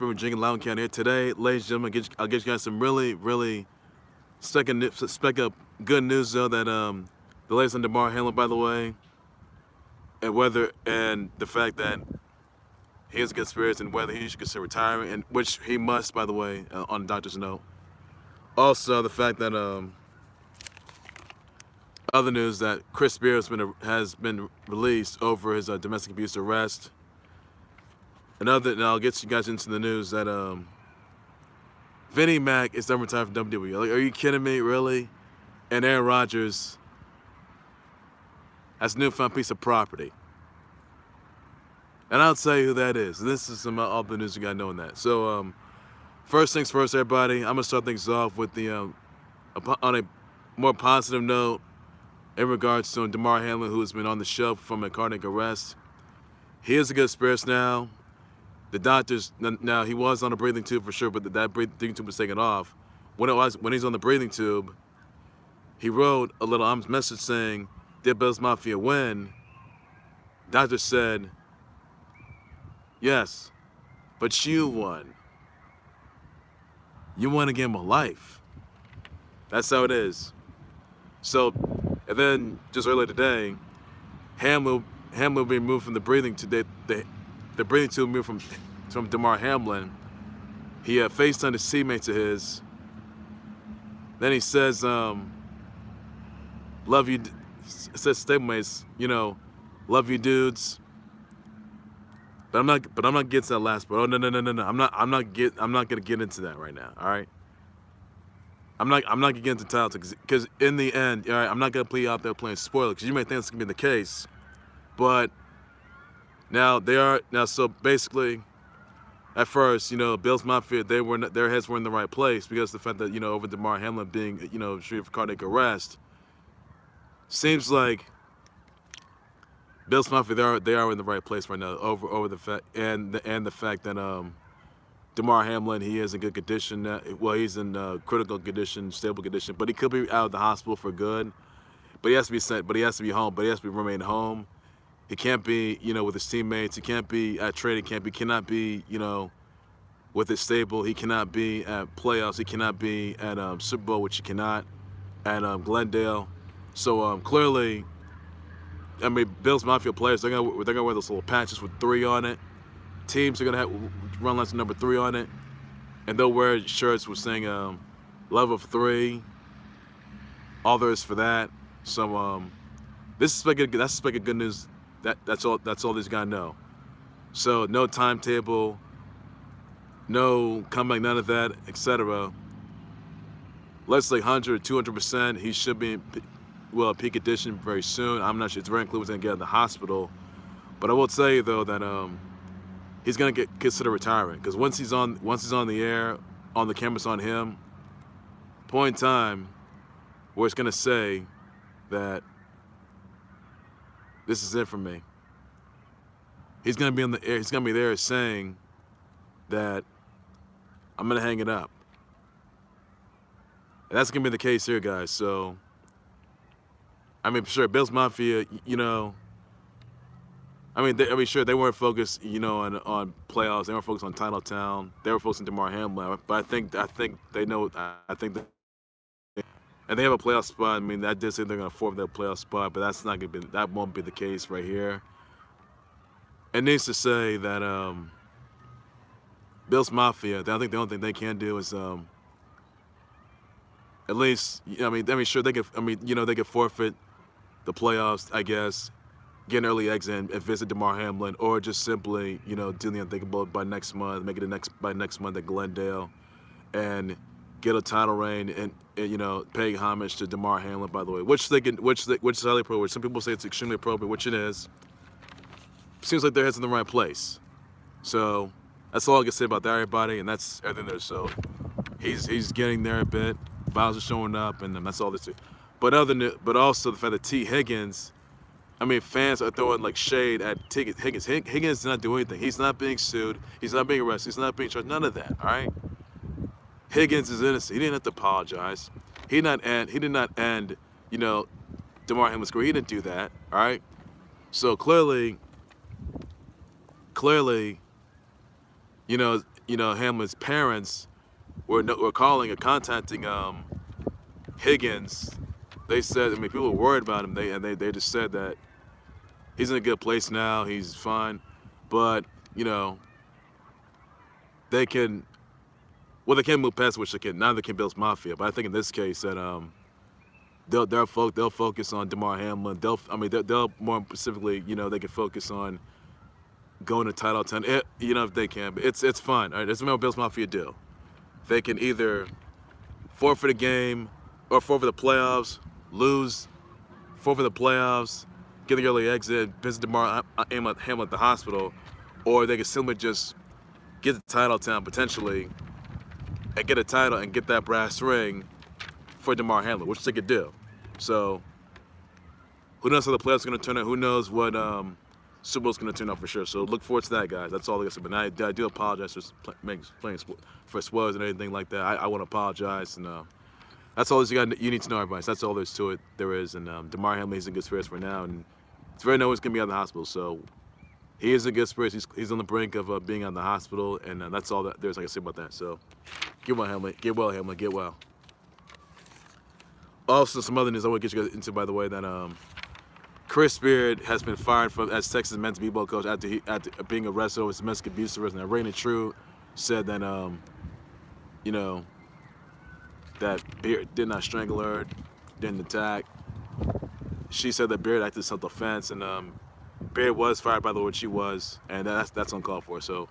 Jasper, Virginia, Loudoun County here today. Ladies and gentlemen, I'll get you guys some really speck of good news though that the latest on Damar Hamlin, by the way, and the fact that he has good spirits and whether he should consider retiring, and which he must, by the way, on the doctor's note. Also, the fact that other news that Chris Spears has been released over his domestic abuse arrest. And I'll get you guys into the news that Vinnie Mac is done retired from WWE. Like, are you kidding me, really? And Aaron Rodgers has a newfound piece of property. And I'll tell you who that is. This is some all the news you got knowing that. So, first things first, everybody. I'm gonna start things off with the on a more positive note in regards to Damar Hamlin, who has been on the shelf from a cardiac arrest. He is in good spirits now. The doctors, now he was on a breathing tube for sure, but that breathing tube was taken off. When he's on the breathing tube, he wrote a little message saying, "Did Bills Mafia win?" Doctor said, "Yes, but you won. You won a game of life." That's how it is. So, and then just earlier today, Hamlin will be removed from the breathing tube. The breathing tube moved from Damar Hamlin. He FaceTimed his teammates of his. Then he says, "Love you." It says stablemates, "Love you, dudes." But I'm not getting to that last part. Oh no. I'm not gonna get into that right now. All right. I'm not gonna get into the title because in the end, all right, I'm not gonna play out there playing spoiler because you may think it's gonna be the case, but now they are now. So basically, at first, Bills Mafia, their heads were in the right place because the fact that over Damar Hamlin being treated for cardiac arrest, seems like Bills Mafia they are in the right place right now over the fact and the fact that Damar Hamlin, he is in good condition. Well, he's in critical condition, stable condition, but he could be out of the hospital for good. But he has to be sent. But he has to be home. But he has to remain home. He can't be, with his teammates. He can't be at training camp. He cannot be, with his stable. He cannot be at playoffs. He cannot be at Super Bowl, which he cannot at Glendale. So clearly, Bills Mafia players, they're gonna wear those little patches with 3 on it. Teams are gonna run lines with number 3 on it, and they'll wear shirts with saying "Love of 3." All there is for that. So that's a speck of good news. That's all these guys know. So no timetable, no comeback, none of that, etc. Let's say 100 or 200%. He should be in peak condition very soon. I'm not sure. It's very unclear what's gonna get in the hospital, but I will tell you though that he's gonna consider retiring because once he's on the air, on the cameras on him, point in time where it's gonna say that this is it for me. He's gonna be on the air. He's gonna be there saying that I'm gonna hang it up. And that's gonna be the case here, guys. So, sure, Bills Mafia, sure, they weren't focused, on playoffs. They weren't focused on Title Town. They were focused on Damar Hamlin. But I think they know. I think that, and they have a playoff spot. I did say they're going to forfeit their playoff spot, but that's not going to be. That won't be the case right here. It needs to say that Bills Mafia. I think the only thing they can do is at least. Sure, they could. They could forfeit the playoffs, I guess. Get an early exit and visit Damar Hamlin, or just simply, do the unthinkable by next month, make it by next month at Glendale, and get a title reign and pay homage to Damar Hamlin, by the way, which is highly appropriate. Some people say it's extremely appropriate, which it is. Seems like their head's in the right place. So that's all I can say about that, everybody, and that's everything there. So he's getting there a bit. Files are showing up, and that's all this is. But also the fact that Higgins. Fans are throwing shade at Higgins. Higgins did not do anything. He's not being sued. He's not being arrested. He's not being charged. None of that. All right. Higgins is innocent. He didn't have to apologize. He did not end. Damar Hamlin's career. He didn't do that. All right. So clearly, Hamlin's parents were calling and contacting Higgins. They said, people were worried about him. They just said that he's in a good place now. He's fine, but they can. Well, they can't move past which they can. Neither can Bills Mafia. But I think in this case that they'll focus on Damar Hamlin. They'll more specifically, they can focus on going to Title 10. If they can. But it's fun. All right, that's what Bills Mafia do. They can either forfeit a game or forfeit the playoffs, lose, forfeit the playoffs, get the early exit, visit Damar Hamlin at the hospital, or they can simply just get the title town potentially and get a title and get that brass ring for Damar Hamlin, which they could do. So who knows how the playoffs are going to turn out? Who knows what Super Bowl's going to turn out for sure. So look forward to that, guys. That's all I got to say. But I do apologize for playing for spoilers and anything like that. I want to apologize. And that's all you need to know, everybody. So that's all there is. And Damar Hamlin, he's in good spirits for now. And it's very known he's going to be out of the hospital. So he is in good spirits. He's on the brink of being out of the hospital. And that's all that there's I can say about that. So get well, Hamlin. Get well, Hamlin. Get well. Also, some other news I want to get you guys into, by the way, that Chris Beard has been fired as Texas men's b-ball coach after being arrested over domestic abuse arrest. And Raina True said that that Beard did not strangle her, didn't attack. She said that Beard acted self-defense, and Beard was fired by the way she was, and that's uncalled for. So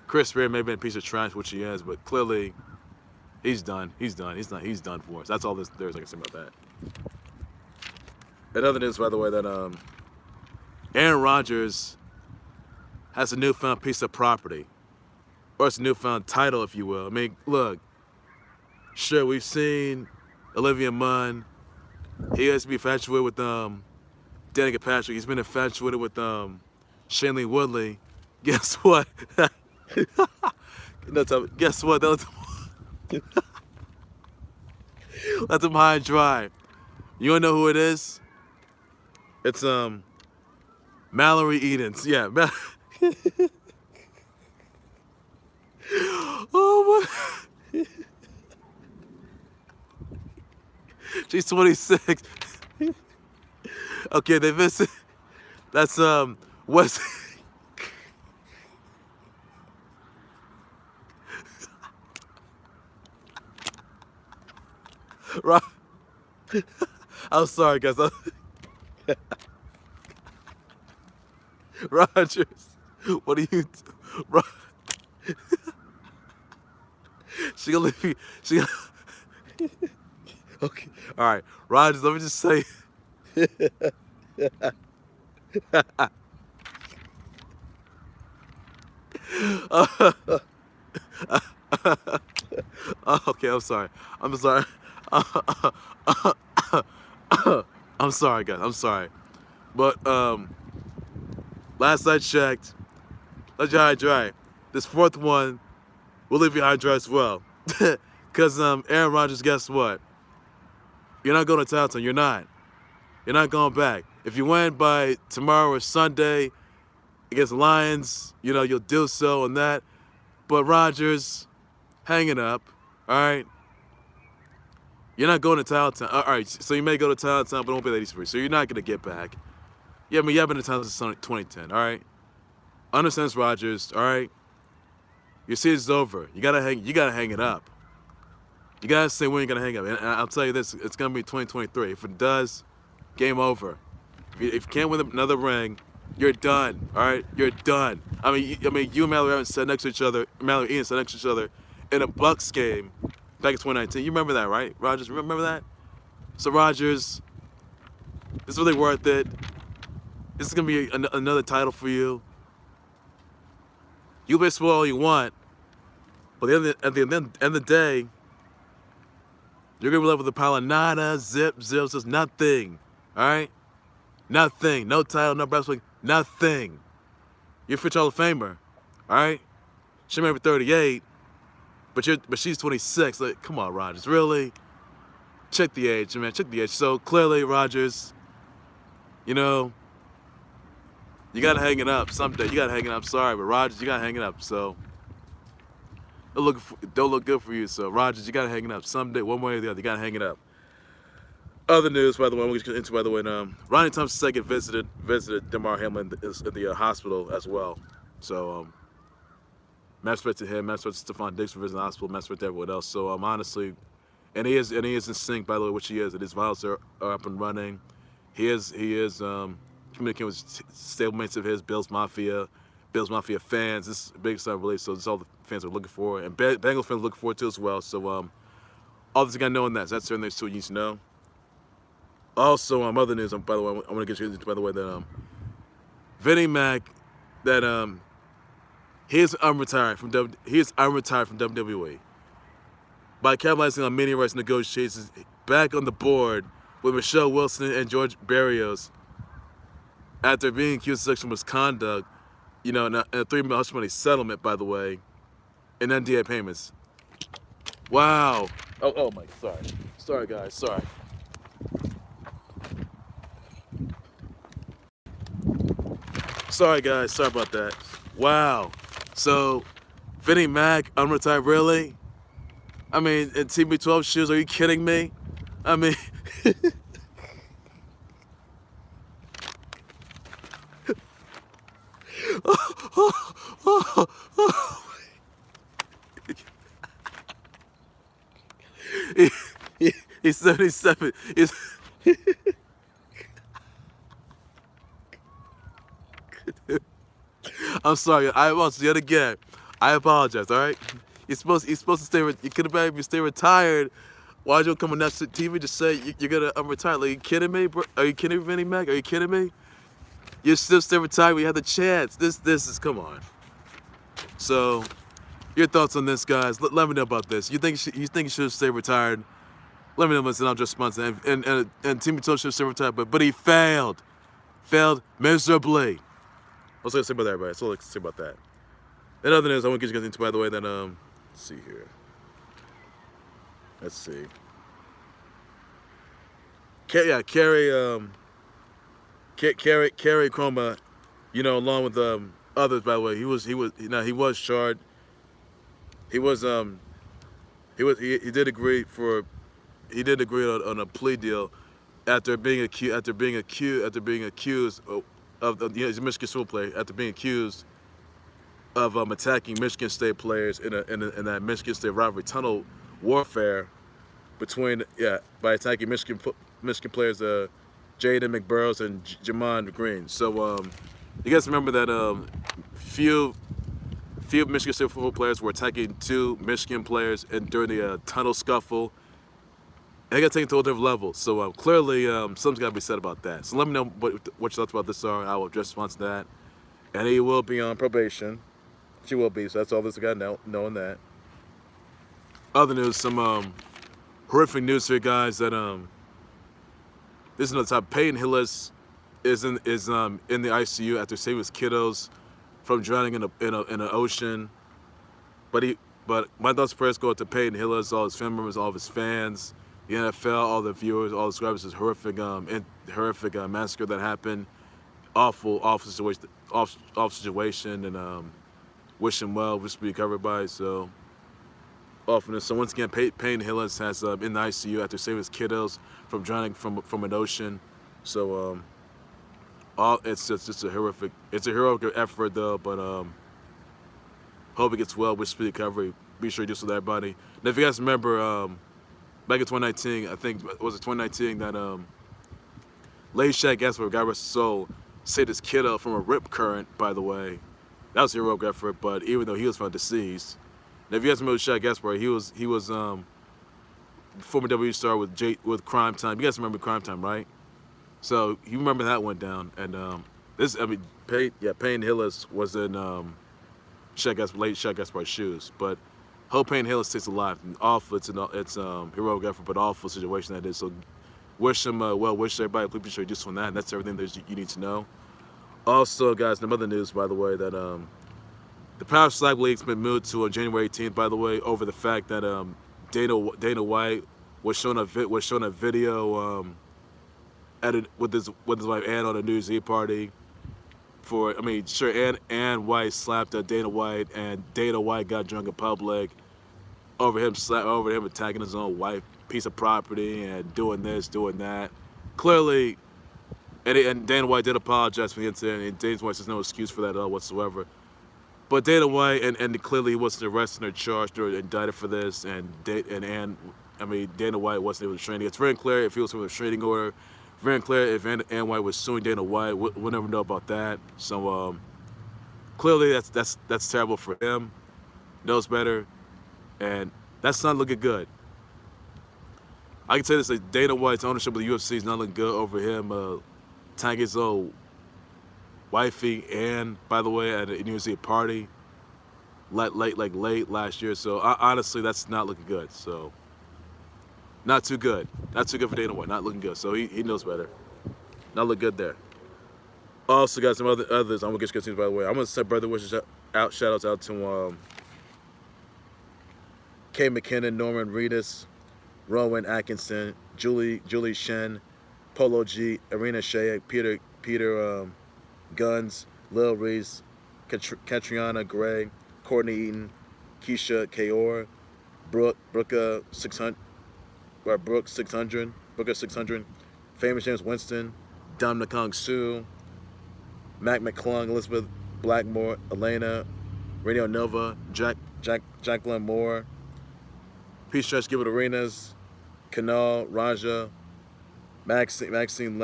Chris Beard may have been a piece of trash, which he is, but clearly he's done. He's done. He's done for us. That's all there's I can say about that. Another news, by the way, that Aaron Rodgers has a newfound piece of property, or it's a newfound title, if you will. I mean, look, sure, we've seen Olivia Munn. He has to be infatuated with Danica Patrick. He's been infatuated with Shailene Woodley. Guess what? Guess what? Let them high and dry. You wanna know who it is? It's Mallory Eden. Yeah. Oh my. She's 26. Okay, they visit. That's Wes. Right. I'm sorry, guys. Rodgers, what are you? She gonna leave you. Okay. All right, Rodgers. Let me just say. Okay, I'm sorry. I'm sorry. I'm sorry, guys. I'm sorry. But last I checked, let you high dry. This fourth one will leave you high dry as well. Because Aaron Rodgers, guess what? You're not going to Towson. You're not. You're not going back. If you win by tomorrow or Sunday against the Lions, you'll do so and that. But Rodgers, hang it up. All right. You're not going to Towson. All right, so you may go to Towson, but it won't be that easy for you. So you're not going to get back. Yeah, you have been to Towson since 2010, all right? Understands Rodgers, all right? Your season's over. You gotta hang it up. You gotta say when you're gonna hang up. And I'll tell you this, it's gonna be 2023. If it does, game over. If you can't win another ring, you're done, all right? You're done. I mean, you and Mallory Eden sat next to each other in a Bucks game back in 2019. You remember that, right, Rodgers? Remember that? So, Rodgers, this is really worth it. This is going to be another title for you. You may spoil all you want, but at the end of the day, you're going to be left with a pile of nada, zips, just nothing. All right? Nothing. No title, no wrestling, nothing. You're a future Hall of Famer. All right? She may be 38, but she's 26. Like, come on, Rodgers. Really? Check the age, man. Check the age. So clearly, Rodgers, you gotta hang it up someday. You gotta hang it up. Sorry, but Rodgers, you gotta hang it up. So don't look good for you. So Rodgers, you gotta hang it up someday, one way or the other. You gotta hang it up. Other news, by the way, I'm going to get into, by the way, Rodney Thomas II visited Damar Hamlin in the hospital as well. So, match respect to him, match respect to Stephon Diggs for visiting the hospital, match respect to everyone else. So, honestly, and he is in sync, by the way, which he is. And his vitals are up and running. He is communicating with stablemates of his, Bills Mafia fans. This is a big stuff release, so this is all the fans are looking for, and Bengals fans are looking forward to as well. So, all this you got to know in that. So that's certain things too you need to know. Also, other news, by the way, I want to get you into, by the way, that Vinnie Mac, that he is unretired from WWE by capitalizing on media rights negotiations, back on the board with Michelle Wilson and George Barrios after being accused of sexual misconduct, in a $3 million hush money settlement, by the way, and NDA payments. Wow. Oh my, sorry guys, sorry. Sorry guys, sorry about that. Wow. So, Vinnie Mac, unretired, really? I mean, in TB12 shoes, are you kidding me? I mean, he's 77. I'm sorry. I was yet again. I apologize. All right. You're supposed to stay. You could have if you stay retired. Why'd you come on that TV to say you're gonna retire? Like, are you kidding me, bro? Are you kidding me, Vinnie Mac? Are you kidding me? You're still stay retired. We had the chance. This is, come on. So, your thoughts on this, guys? Let me know about this. You think he should stay retired? Let me know. Listen, I'm just sponsoring. And Timmy Toe should stay retired, but he failed miserably. What's I gonna say about that, everybody? That's all I can say about that. And other news, I want to get you guys into, by the way, that let's see here. Let's see. Carrie Chroma, along with others, by the way, he was charged. He did agree on a plea deal after being accused of he's a Michigan school player, after being accused of attacking Michigan State players in that Michigan State rivalry tunnel warfare by attacking Michigan players, Jaden McBurrows and Jamon Green. So you guys remember that few Michigan State football players were attacking two Michigan players and during the tunnel scuffle. And they got taken to a different level. So clearly something's got to be said about that. So let me know what your thoughts about this are. I will address response to that. And he will be on probation. She will be. So that's all this I got knowing that. Other news, some horrific news here, guys. That this is on the top. Peyton Hillis is in the ICU after saving his kiddos from drowning in an ocean. But my thoughts and prayers go out to Peyton Hillis, all his family members, all of his fans, the NFL, all the viewers, all the subscribers. This horrific massacre that happened. Awful situation, and wish him well. Wish to be recovered by. So awfulness. So once again, Peyton Hillis has in the ICU after saving his kiddos from drowning from an ocean. So it's just a horrific. It's a heroic effort though, but hope he gets well. Wish speedy recovery. Be sure you do so with everybody. And if you guys remember, back in 2019, I think was it 2019 that Lady Shaq Gaspar, God rest his soul, saved his kiddo from a rip current. By the way, that was a heroic effort. But even though he was found deceased, and if you guys remember Shaq Gaspar, he was former WWE star with Crime Time. You guys remember Crime Time, right? So you remember that went down, and Peyton Hillis was in late Shaq Gaspar's shoes. But hope Peyton Hillis stays alive. And awful, it's heroic effort, but awful situation that is. So wish him well. Wish everybody. Please be sure you do so on that. And that's everything that you need to know. Also, guys, some other news, by the way, that the Power Slap League's been moved to January 18th. By the way, over the fact that Dana White was shown a video with his wife Ann on a New Year's Eve party. Ann White slapped Dana White, and Dana White got drunk in public, over him attacking his own wife, piece of property, and doing this, doing that. Clearly, and Dana White did apologize for the incident, and Dana White says no excuse for that whatsoever. But Dana White, and clearly he wasn't arrested or charged or indicted for this, and Dana White wasn't able to restrain. It's very clear if he was with a restraining order. Very clear if Ann White was suing Dana White, we'll never know about that. So clearly that's terrible for him. Knows better, and that's not looking good. I can say this: like Dana White's ownership of the UFC is not looking good over him tagging his old wifey, and by the way, at a New Year's Eve party late last year. So honestly, that's not looking good. So not too good. Not too good for Dana White. Not looking good. So he knows better. Not look good there. Also got some others. I'm gonna get to by the way. I'm gonna send brother wishes out. Shout outs out to Kay McKinnon, Norman Reedus, Rowan Atkinson, Julie Shen, Polo G, Arena Shea, Peter Guns, Lil Reese, Katriana Gray, Courtney Eaton, Keisha Kaor, Brooke 600, Famous James Winston, Dom Nakong Sue, Mac McClung, Elizabeth Blackmore, Elena, Radio Nova, Jacqueline Moore, Peace Stretch Give It Arenas, Kanal, Raja, Max McClain,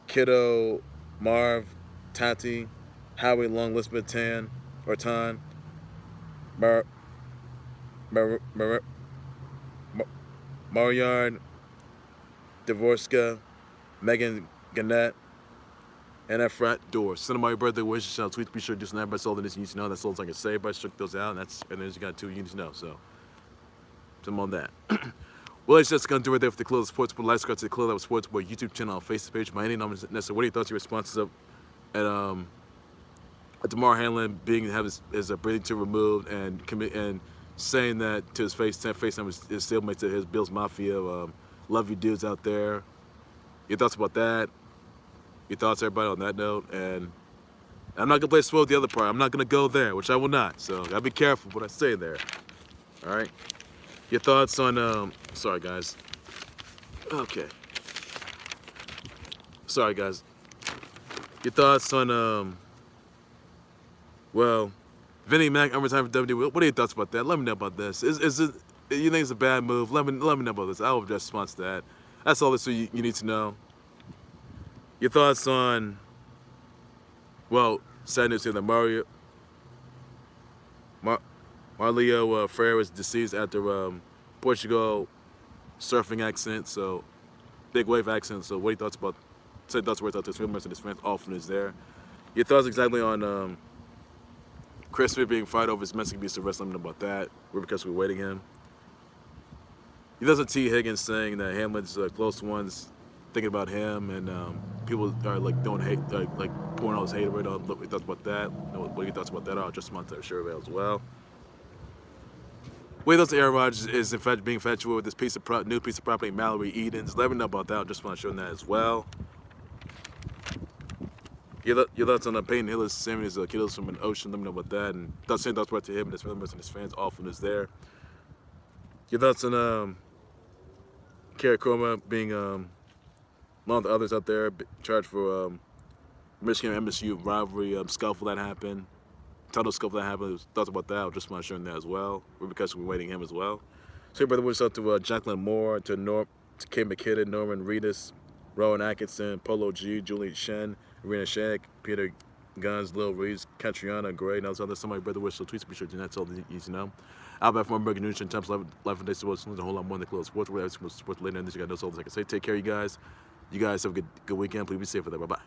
Kiddo, Marv, Tati, Howie Long, Elizabeth Tan, Mariard, Dvorska, Megan Gannett, and Efrat Door. Send them all your birthday wishes. Tweet. Be sure to do some that. That's all that you need to know. That's all I can say. But I struck those out, and then you got 2 you need to know. So, some on that. Well, it's just going to do right there for the Khalil Sports Boy. Live to the Khalil Sports Boy YouTube channel on Facebook page. My name is Nessa. What are your thoughts, your responses of at Damar Hamlin have his breathing tube removed and saying that to his FaceTime his stablemate to his Bills Mafia, love you dudes out there. Your thoughts about that? Your thoughts, everybody, on that note? And I'm not gonna play spoil the other part. I'm not gonna go there, which I will not. So gotta be careful what I say there. All right. Your thoughts on sorry guys. Okay. Sorry guys. Your thoughts on well, Vinnie Mac overtime for WWE. What are your thoughts about that? Let me know about this. Is it you think it's a bad move? Let me know about this. I will just response to that. That's all you need to know. Your thoughts on sad news here that Marlio Freire was deceased after Portugal surfing accident, so big wave accident. So what are your thoughts about? Say thoughts worth out to his members and his fans. Often is there. Your thoughts exactly on Chris Smith being fired over his domestic abuse arrest. Let me know about that. Because we're waiting him. Your thoughts on T. Higgins saying that Hamlin's close ones thinking about him, and people are like doing hate, like pouring all this hate right on. What are your thoughts about that? What are your thoughts about that? I'll just want to share as well. Way those Aaron Rodgers is in fact being infatuated with this new piece of property, Mallory Eden. Let me know about that. I just want to show that as well. Your thoughts on Peyton Hillis, Sammy is kiddos from an ocean. Let me know about that. And thoughts right to him and his members and his fans. Often is there. Your thoughts on Kerry Chroma being along with the others out there charged for Michigan MSU rivalry scuffle that happened. Title scuffle that happened. Thoughts about that? I just want to share that as well. Because we're waiting him as well. So, brother, we're out to Jacqueline Moore, to Kay McKinnon, Norman Reedus, Rowan Atkinson, Polo G, Julie Shen, Arena Shag, Peter Guns, Lil Reese, Katriana Gray, and other somebody brother wish so tweets be sure to that's all you need to know. I'll be back for more breaking news and times live and days sports a whole lot more than the Khalil Sports. We're sports later and this you got no all I can say. Take care, you guys. You guys have a good weekend. Please be safe for that. Bye bye.